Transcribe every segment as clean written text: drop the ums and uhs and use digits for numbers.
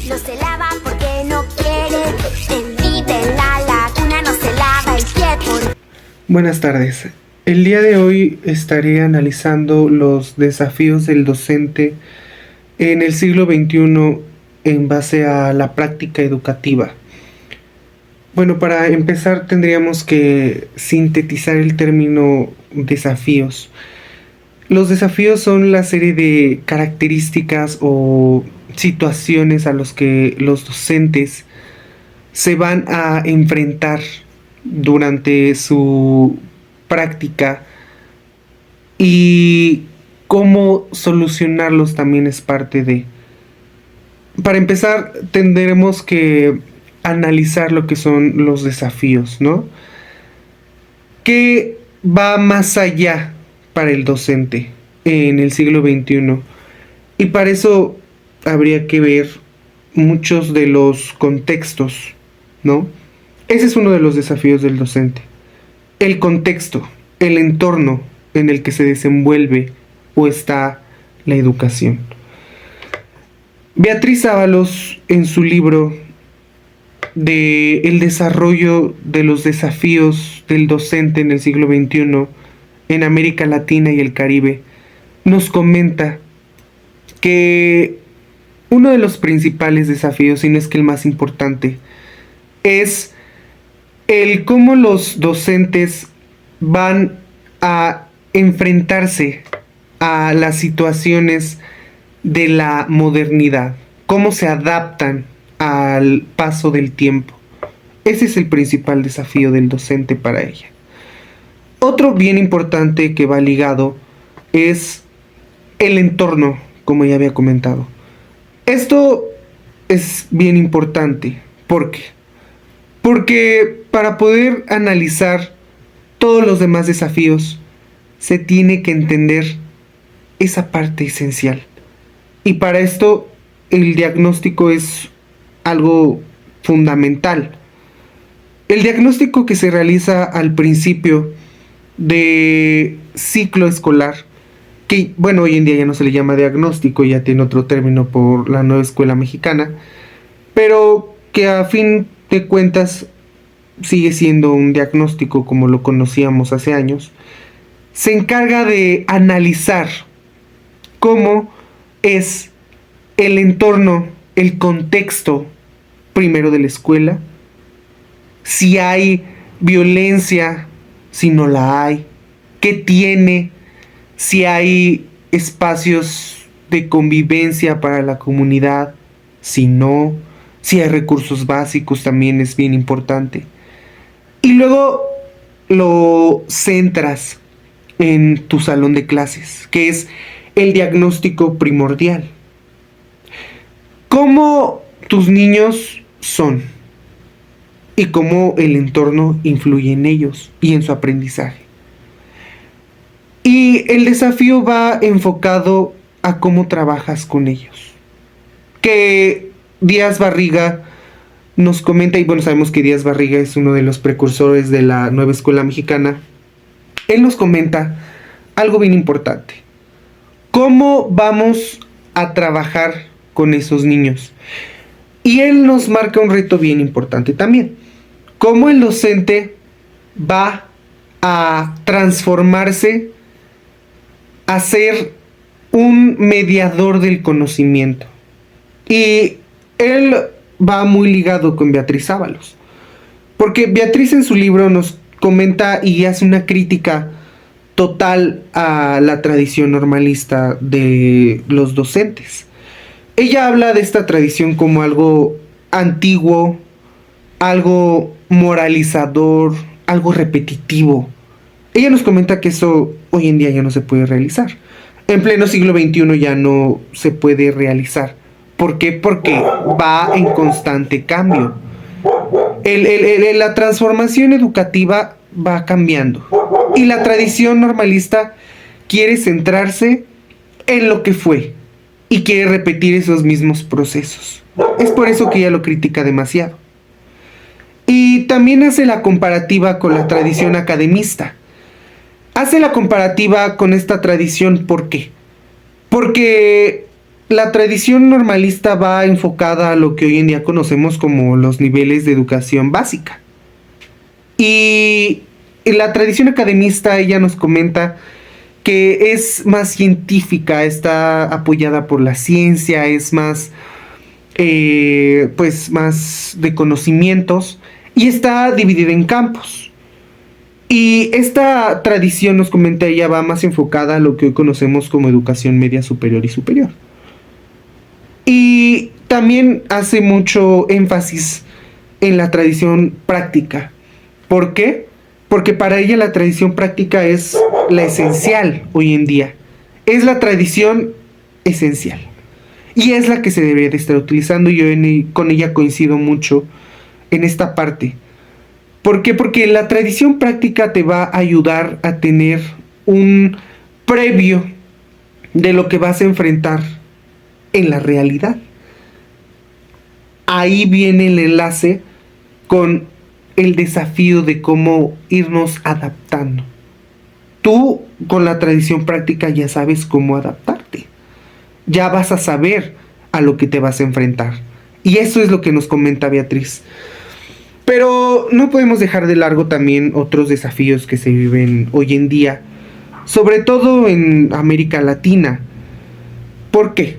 No se lava porque no quiere. Él vive en la laguna, no se lava el pie por... Buenas tardes. El día de hoy estaré analizando los desafíos del docente en el siglo XXI en base a la práctica educativa. Bueno, para empezar tendríamos que sintetizar el término desafíos. Los desafíos son la serie de características o situaciones a los que los docentes se van a enfrentar durante su práctica, y cómo solucionarlos también es parte de. Para empezar, tendremos que analizar lo que son los desafíos, ¿no? ¿Qué va más allá para el docente en el siglo XXI? Y para eso habría que ver muchos de los contextos, ¿no? Ese es uno de los desafíos del docente. El contexto, el entorno en el que se desenvuelve o está la educación. Beatriz Ábalos, en su libro de El desarrollo de los desafíos del docente en el siglo XXI en América Latina y el Caribe, nos comenta que uno de los principales desafíos, si no es que el más importante, es el cómo los docentes van a enfrentarse a las situaciones de la modernidad, cómo se adaptan al paso del tiempo. Ese es el principal desafío del docente para ella. Otro bien importante que va ligado es el entorno, como ya había comentado. Esto es bien importante. ¿Por qué? Porque para poder analizar todos los demás desafíos, se tiene que entender esa parte esencial. Y para esto, el diagnóstico es algo fundamental. El diagnóstico que se realiza al principio de ciclo escolar, que bueno, hoy en día ya no se le llama diagnóstico, ya tiene otro término por la nueva escuela mexicana, pero que a fin de cuentas sigue siendo un diagnóstico como lo conocíamos hace años, se encarga de analizar cómo es el entorno, el contexto primero de la escuela, si hay violencia, si no la hay, qué tiene, si hay espacios de convivencia para la comunidad, si no, si hay recursos básicos, también es bien importante. Y luego lo centras en tu salón de clases, que es el diagnóstico primordial. ¿Cómo tus niños son? Y cómo el entorno influye en ellos y en su aprendizaje. Y el desafío va enfocado a cómo trabajas con ellos. Que Díaz Barriga nos comenta, y bueno, sabemos que Díaz Barriga es uno de los precursores de la nueva escuela mexicana. Él nos comenta algo bien importante. ¿Cómo vamos a trabajar con esos niños? Y él nos marca un reto bien importante también. ¿Cómo el docente va a transformarse a ser un mediador del conocimiento? Y él va muy ligado con Beatriz Ábalos, porque Beatriz en su libro nos comenta y hace una crítica total a la tradición normalista de los docentes. Ella habla de esta tradición como algo antiguo, algo moralizador, algo repetitivo. Ella nos comenta que eso hoy en día ya no se puede realizar. En pleno siglo XXI ya no se puede realizar. ¿Por qué? Porque va en constante cambio. La transformación educativa va cambiando. Y la tradición normalista quiere centrarse en lo que fue y quiere repetir esos mismos procesos. Es por eso que ella lo critica demasiado. Y también hace la comparativa con la tradición academista. Hace la comparativa con esta tradición, ¿por qué? Porque la tradición normalista va enfocada a lo que hoy en día conocemos como los niveles de educación básica. Y en la tradición academista ella nos comenta que es más científica, está apoyada por la ciencia, es más, pues más de conocimientos y está dividida en campos. Y esta tradición, nos comenta ella, va más enfocada a lo que hoy conocemos como educación media superior y superior. Y también hace mucho énfasis en la tradición práctica. ¿Por qué? Porque para ella la tradición práctica es la esencial hoy en día. Es la tradición esencial. Y es la que se debería de estar utilizando. Y yo con ella coincido mucho en esta parte. ¿Por qué? Porque la tradición práctica te va a ayudar a tener un previo de lo que vas a enfrentar en la realidad. Ahí viene el enlace con el desafío de cómo irnos adaptando. Tú con la tradición práctica ya sabes cómo adaptarte. Ya vas a saber a lo que te vas a enfrentar. Y eso es lo que nos comenta Beatriz. Pero no podemos dejar de largo también otros desafíos que se viven hoy en día, sobre todo en América Latina. ¿Por qué?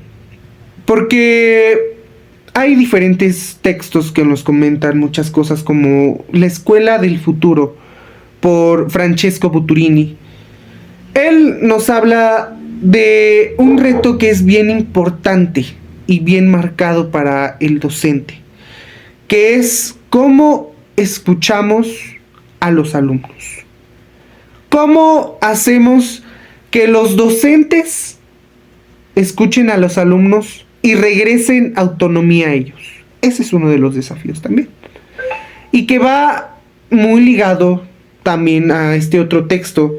Porque hay diferentes textos que nos comentan muchas cosas, como La Escuela del Futuro, por Francesco Buturini. Él nos habla de un reto que es bien importante y bien marcado para el docente, que es cómo escuchamos a los alumnos. ¿Cómo hacemos que los docentes escuchen a los alumnos y regresen autonomía a ellos? Ese es uno de los desafíos también. Y que va muy ligado también a este otro texto,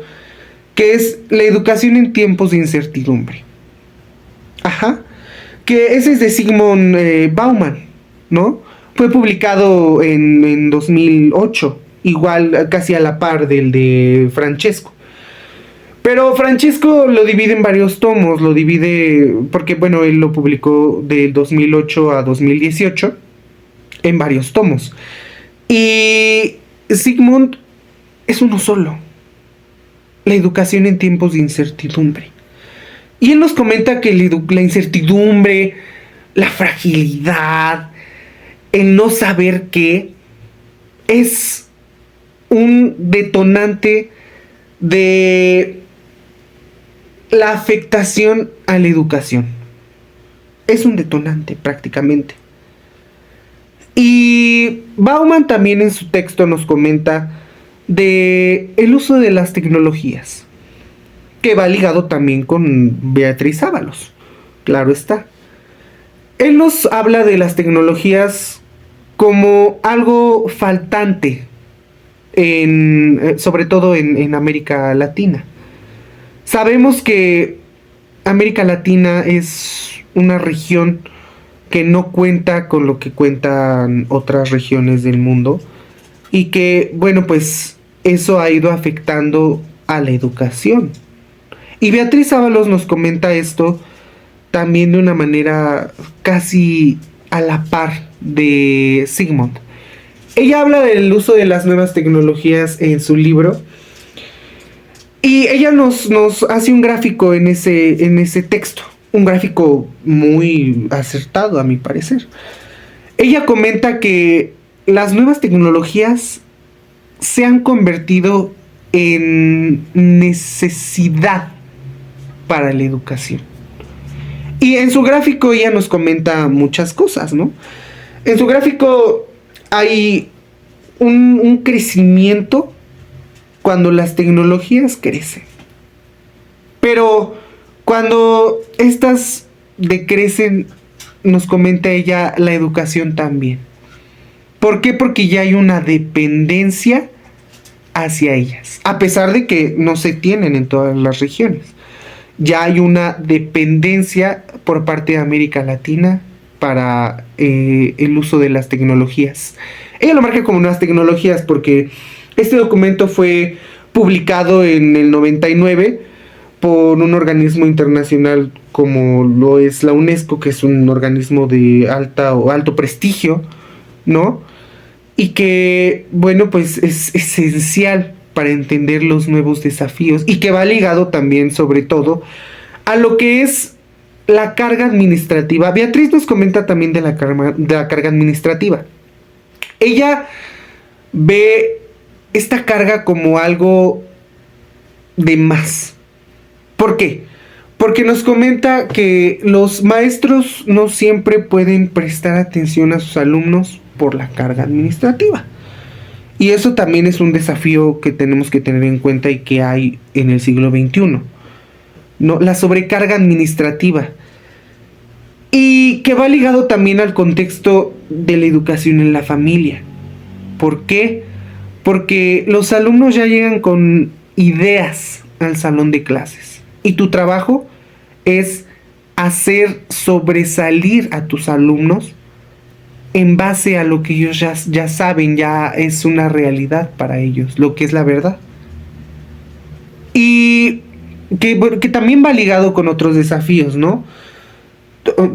que es La educación en tiempos de incertidumbre. Ajá. Que ese es de Zygmunt Bauman, ¿no? Fue publicado en 2008, igual casi a la par del de Francesco. Pero Francesco lo divide en varios tomos, lo divide porque, bueno, él lo publicó del 2008 a 2018 en varios tomos. Y Zygmunt es uno solo, La educación en tiempos de incertidumbre. Y él nos comenta que la incertidumbre, la fragilidad, el no saber qué, es un detonante de la afectación a la educación. Es un detonante prácticamente. Y Bauman también en su texto nos comenta de el uso de las tecnologías, que va ligado también con Beatriz Ábalos, claro está. Él nos habla de las tecnologías como algo faltante, sobre todo en América Latina. Sabemos que América Latina es una región que no cuenta con lo que cuentan otras regiones del mundo, y que, bueno, pues eso ha ido afectando a la educación. Y Beatriz Ábalos nos comenta esto también de una manera casi a la par de Zygmunt. Ella habla del uso de las nuevas tecnologías en su libro, y ella nos hace un gráfico en ese texto, un gráfico muy acertado a mi parecer. Ella comenta que las nuevas tecnologías se han convertido en necesidad para la educación. Y en su gráfico ella nos comenta muchas cosas, ¿no? En su gráfico hay un crecimiento cuando las tecnologías crecen. Pero cuando estas decrecen, nos comenta ella, la educación también. ¿Por qué? Porque ya hay una dependencia hacia ellas, a pesar de que no se tienen en todas las regiones. Ya hay una dependencia por parte de América Latina para el uso de las tecnologías. Ella lo marca como nuevas tecnologías porque este documento fue publicado en el 99 por un organismo internacional como lo es la UNESCO, que es un organismo de alto prestigio, ¿no? Y que, bueno, pues es esencial para entender los nuevos desafíos y que va ligado también, sobre todo, a lo que es la carga administrativa. Beatriz nos comenta también de la carga administrativa. Ella ve esta carga como algo de más. ¿Por qué? Porque nos comenta que los maestros no siempre pueden prestar atención a sus alumnos por la carga administrativa. Y eso también es un desafío que tenemos que tener en cuenta y que hay en el siglo XXI, ¿no? La sobrecarga administrativa. Y que va ligado también al contexto de la educación en la familia. ¿Por qué? Porque los alumnos ya llegan con ideas al salón de clases. Y tu trabajo es hacer sobresalir a tus alumnos en base a lo que ellos ya saben, ya es una realidad para ellos, lo que es la verdad. Y que también va ligado con otros desafíos, ¿no?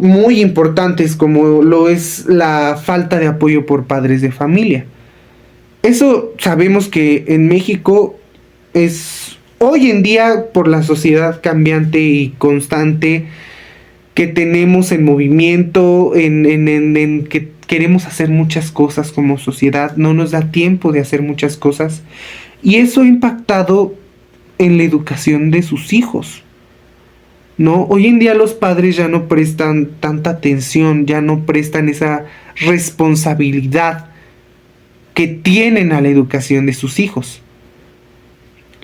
Muy importantes, como lo es la falta de apoyo por padres de familia. Eso sabemos que en México es hoy en día, por la sociedad cambiante y constante que tenemos en movimiento, en que queremos hacer muchas cosas como sociedad, no nos da tiempo de hacer muchas cosas, y eso ha impactado en la educación de sus hijos, ¿no? Hoy en día los padres ya no prestan tanta atención, ya no prestan esa responsabilidad que tienen a la educación de sus hijos.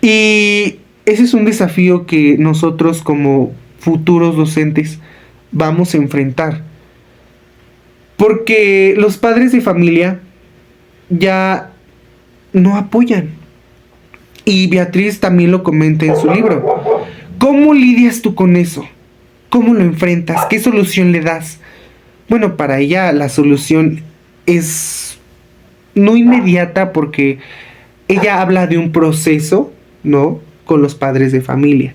Y ese es un desafío que nosotros como futuros docentes vamos a enfrentar. Porque los padres de familia ya no apoyan. Y Beatriz también lo comenta en su libro. ¿Cómo lidias tú con eso? ¿Cómo lo enfrentas? ¿Qué solución le das? Bueno, para ella la solución es no inmediata, porque ella habla de un proceso, ¿no? Con los padres de familia.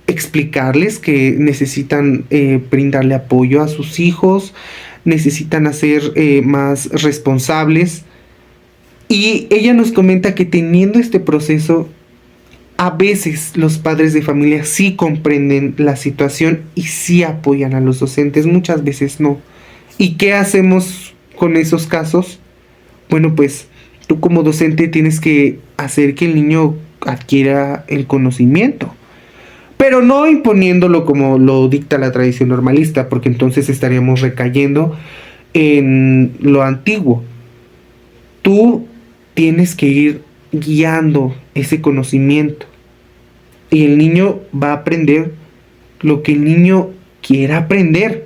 Explicarles que necesitan brindarle apoyo a sus hijos, necesitan ser más responsables. Y ella nos comenta que teniendo este proceso, a veces los padres de familia sí comprenden la situación y sí apoyan a los docentes, muchas veces no. ¿Y qué hacemos con esos casos? Bueno, pues tú como docente tienes que hacer que el niño adquiera el conocimiento, pero no imponiéndolo como lo dicta la tradición normalista, porque entonces estaríamos recayendo en lo antiguo. Tú tienes que ir guiando ese conocimiento y el niño va a aprender lo que el niño quiera aprender,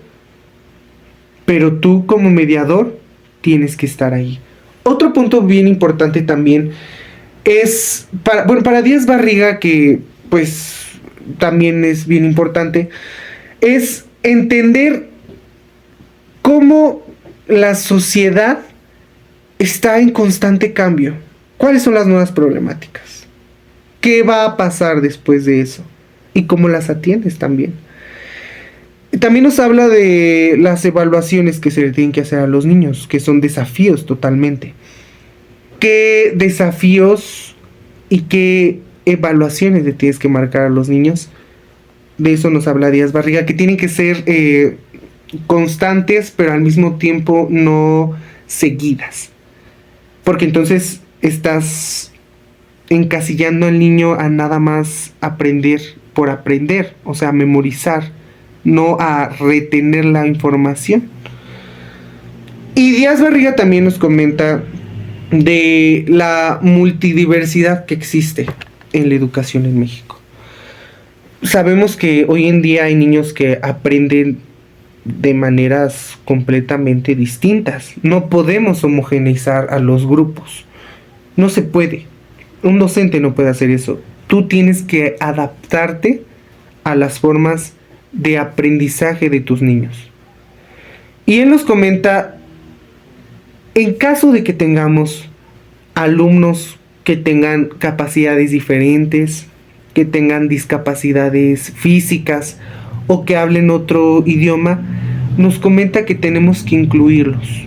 pero tú como mediador tienes que estar ahí. Otro punto bien importante también es, para Díaz Barriga, que pues también es bien importante, es entender cómo la sociedad está en constante cambio. ¿Cuáles son las nuevas problemáticas? ¿Qué va a pasar después de eso? ¿Y cómo las atiendes también? También nos habla de las evaluaciones que se le tienen que hacer a los niños, que son desafíos totalmente. ¿Qué desafíos y qué evaluaciones le tienes que marcar a los niños? De eso nos habla Díaz Barriga, que tienen que ser constantes, pero al mismo tiempo no seguidas. Porque entonces estás encasillando al niño a nada más aprender por aprender, o sea, memorizar, no a retener la información. Y Díaz Barriga también nos comenta de la multidiversidad que existe en la educación en México. Sabemos que hoy en día hay niños que aprenden de maneras completamente distintas. No podemos homogeneizar a los grupos. No se puede. Un docente no puede hacer eso. Tú tienes que adaptarte a las formas de aprendizaje de tus niños. Y él nos comenta, en caso de que tengamos alumnos que tengan capacidades diferentes, que tengan discapacidades físicas o que hablen otro idioma, nos comenta que tenemos que incluirlos,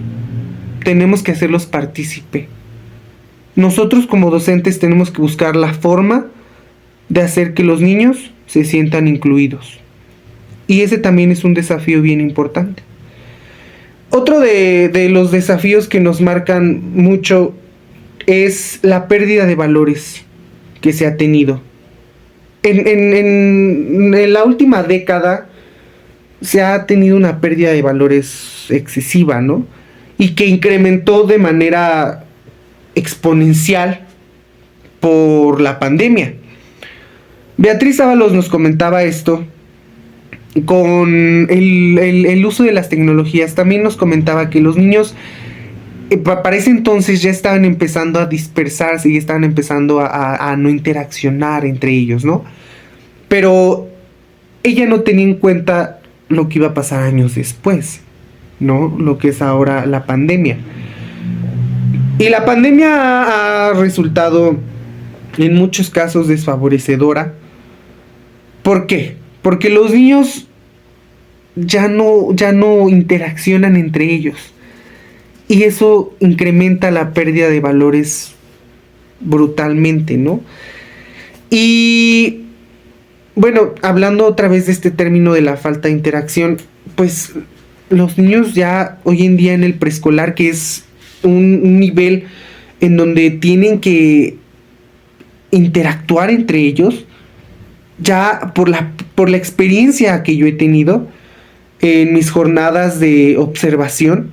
tenemos que hacerlos partícipe. Nosotros como docentes tenemos que buscar la forma de hacer que los niños se sientan incluidos. Y ese también es un desafío bien importante. Otro de los desafíos que nos marcan mucho es la pérdida de valores que se ha tenido. En la última década se ha tenido una pérdida de valores excesiva, ¿no? Y que incrementó de manera exponencial por la pandemia. Beatriz Ábalos nos comentaba esto con el uso de las tecnologías. También nos comentaba que los niños para ese entonces ya estaban empezando a dispersarse y estaban empezando a no interaccionar entre ellos, ¿no? Pero ella no tenía en cuenta lo que iba a pasar años después, ¿no? Lo que es ahora la pandemia. Y la pandemia ha resultado en muchos casos desfavorecedora. ¿Por qué? Porque los niños ya no interaccionan entre ellos. Y eso incrementa la pérdida de valores brutalmente, ¿no? Y bueno, hablando otra vez de este término de la falta de interacción, pues los niños ya hoy en día en el preescolar, que es un nivel en donde tienen que interactuar entre ellos, ya por la experiencia que yo he tenido en mis jornadas de observación,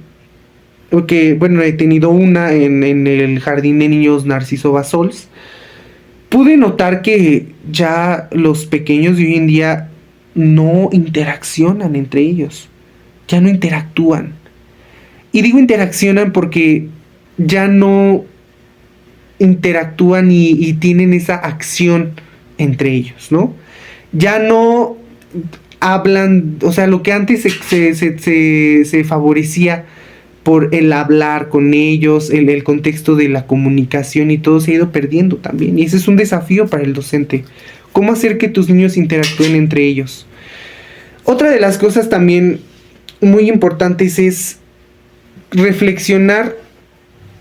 porque bueno, he tenido una en el Jardín de Niños Narciso Bassols, pude notar que ya los pequeños de hoy en día no interaccionan entre ellos, ya no interactúan. Y digo interaccionan porque ya no interactúan y tienen esa acción entre ellos, ¿no? Ya no hablan, o sea, lo que antes se favorecía por el hablar con ellos, el contexto de la comunicación y todo se ha ido perdiendo también. Y ese es un desafío para el docente. ¿Cómo hacer que tus niños interactúen entre ellos? Otra de las cosas también muy importantes es reflexionar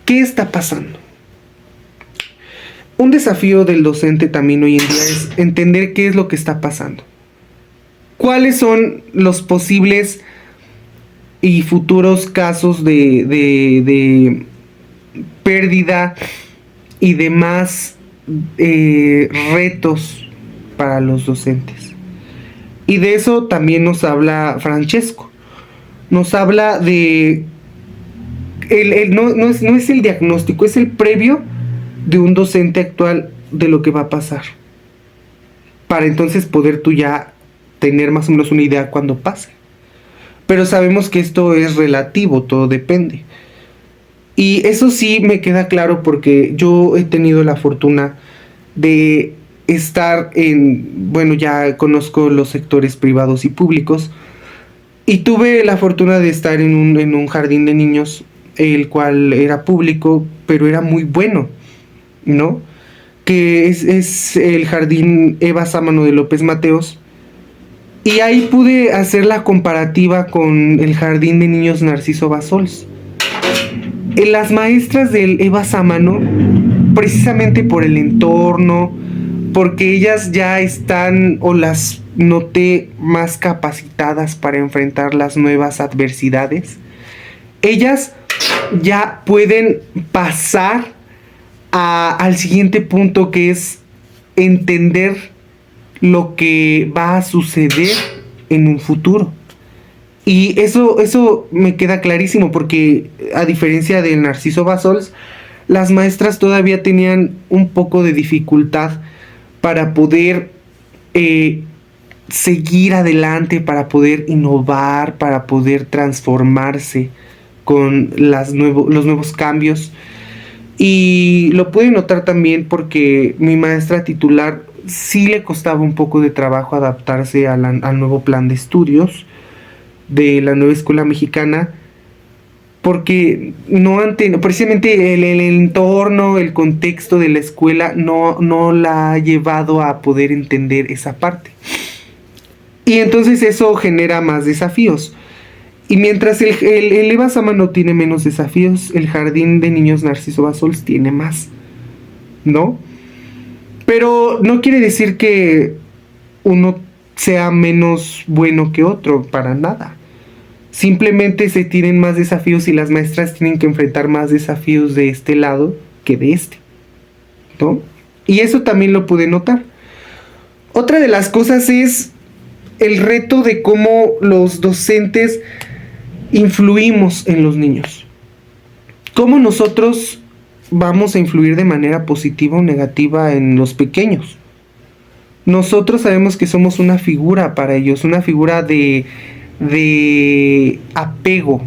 qué está pasando. Un desafío del docente también hoy en día es entender qué es lo que está pasando. ¿Cuáles son los posibles y futuros casos de pérdida y demás retos para los docentes? Y de eso también nos habla Francesco. Nos habla de no es el diagnóstico, es el previo de un docente actual de lo que va a pasar, para entonces poder tú ya tener más o menos una idea cuando pase. Pero sabemos que esto es relativo, todo depende. Y eso sí me queda claro porque yo he tenido la fortuna de estar bueno, ya conozco los sectores privados y públicos, y tuve la fortuna de estar en un jardín de niños, el cual era público, pero era muy bueno, ¿no? Que es el jardín Eva Sámano de López Mateos. Y ahí pude hacer la comparativa con el jardín de niños Narciso Bassols. Las maestras del Eva Sámano, precisamente por el entorno, porque ellas ya están, o las noté más capacitadas para enfrentar las nuevas adversidades, ellas ya pueden pasar al siguiente punto, que es entender lo que va a suceder en un futuro. Y eso me queda clarísimo, porque a diferencia del Narciso Bassols, las maestras todavía tenían un poco de dificultad para poder seguir adelante, para poder innovar, para poder transformarse con los nuevos cambios. Y lo pude notar también porque mi maestra titular sí le costaba un poco de trabajo adaptarse al nuevo plan de estudios de la nueva escuela mexicana, porque precisamente el entorno, el contexto de la escuela no la ha llevado a poder entender esa parte. Y entonces eso genera más desafíos. Y mientras el Eva Sámano tiene menos desafíos, el Jardín de Niños Narciso Bassols tiene más, ¿no? Pero no quiere decir que uno sea menos bueno que otro, para nada. Simplemente se tienen más desafíos y las maestras tienen que enfrentar más desafíos de este lado que de este, ¿no? Y eso también lo pude notar. Otra de las cosas es el reto de cómo los docentes influimos en los niños. ¿Cómo nosotros vamos a influir de manera positiva o negativa en los pequeños? Nosotros sabemos que somos una figura para ellos, una figura de apego,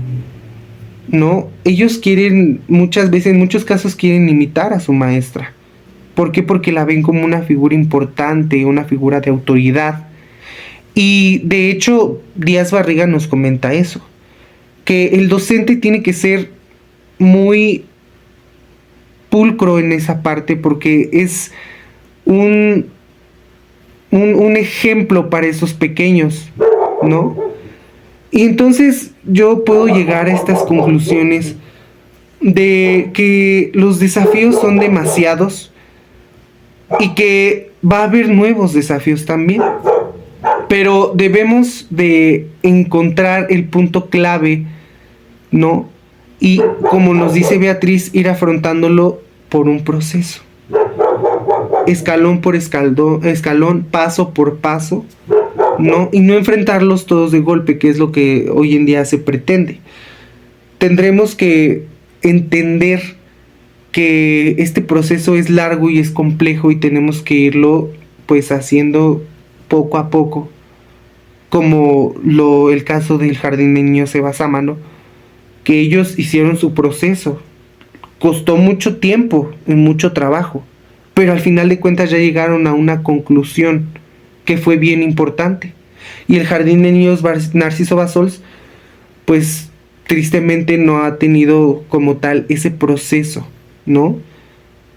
¿no? Ellos quieren, muchas veces, en muchos casos quieren imitar a su maestra. ¿Por qué? Porque la ven como una figura importante, una figura de autoridad. Y de hecho, Díaz Barriga nos comenta eso, que el docente tiene que ser muy pulcro en esa parte porque es un ejemplo para esos pequeños, ¿no? Y entonces yo puedo llegar a estas conclusiones de que los desafíos son demasiados y que va a haber nuevos desafíos también. Pero debemos de encontrar el punto clave, ¿no? Y como nos dice Beatriz, ir afrontándolo por un proceso. Escalón por escalón, paso por paso, ¿no? Y no enfrentarlos todos de golpe, que es lo que hoy en día se pretende. Tendremos que entender que este proceso es largo y es complejo y tenemos que irlo pues haciendo poco a poco, como el caso del Jardín de Niños Eva Sámano, que ellos hicieron su proceso. Costó mucho tiempo y mucho trabajo, pero al final de cuentas ya llegaron a una conclusión que fue bien importante. Y el Jardín de Niños Narciso Bassols, pues tristemente no ha tenido como tal ese proceso, ¿no?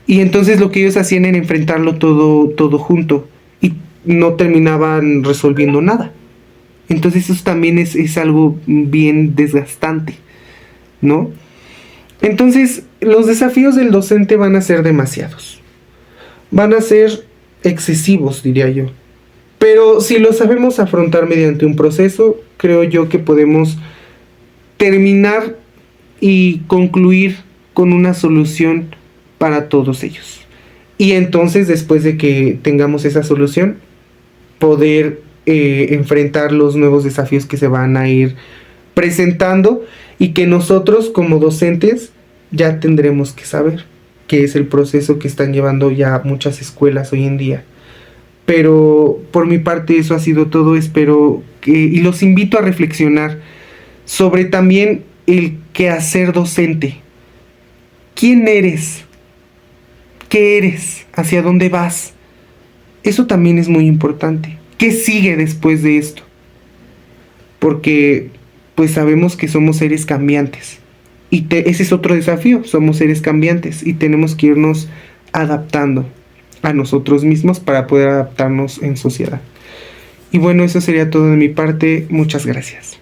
Y entonces lo que ellos hacían era enfrentarlo todo junto y no terminaban resolviendo nada. Entonces eso también es algo bien desgastante, ¿no? Entonces los desafíos del docente van a ser demasiados. Van a ser excesivos, diría yo. Pero si lo sabemos afrontar mediante un proceso, creo yo que podemos terminar y concluir con una solución para todos ellos. Y entonces, después de que tengamos esa solución, poder enfrentar los nuevos desafíos que se van a ir presentando y que nosotros como docentes ya tendremos que saber, que es el proceso que están llevando ya muchas escuelas hoy en día. Pero por mi parte eso ha sido todo. Espero que, y los invito a reflexionar sobre también el quehacer docente. ¿Quién eres? ¿Qué eres? ¿Hacia dónde vas? Eso también es muy importante. ¿Qué sigue después de esto? Porque pues sabemos que somos seres cambiantes. Y ese es otro desafío. Somos seres cambiantes y tenemos que irnos adaptando a nosotros mismos para poder adaptarnos en sociedad. Y bueno, eso sería todo de mi parte. Muchas gracias.